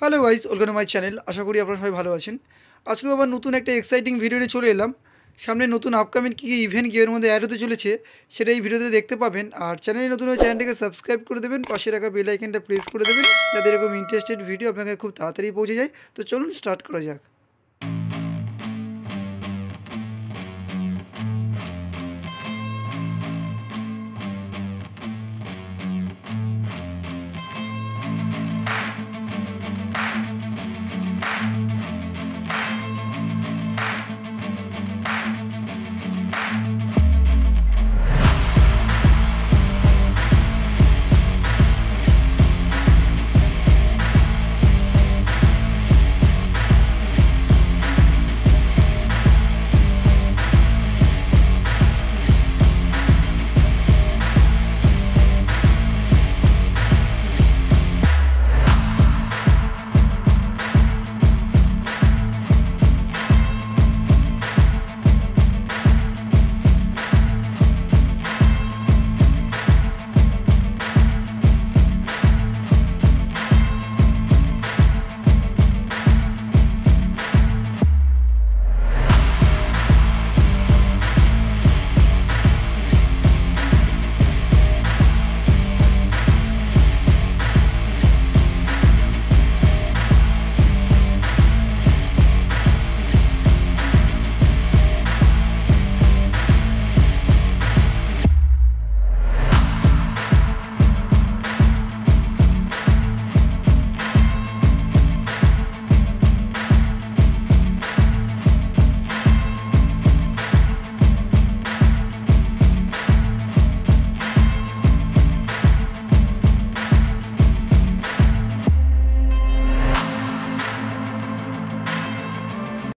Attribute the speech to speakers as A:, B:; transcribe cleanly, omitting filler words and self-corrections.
A: Hello guys, welcome to my channel. আশা করি আপনারা সবাই ভালো আছেন। আজকেও আবার নতুন একটা এক্সাইটিং ভিডিও নিয়ে চলে এলাম। সামনে নতুন আপকামিং কী কী ইভেন্ট গেমের মধ্যে অ্যাড হতে চলেছে সেটা এই ভিডিওতে দেখতে পাবেন। আর চ্যানেলে নতুন হয়ে চ্যানেলটাকে সাবস্ক্রাইব করে দেবেন, পাশে রাখা বেল আইকনটা প্রেস করে দেবেন যাতে এরকম ইন্টারেস্টেড ভিডিও আপনাকে খুব তাড়াতাড়ি পৌঁছে যায়। তো চলুন স্টার্ট করা যাক।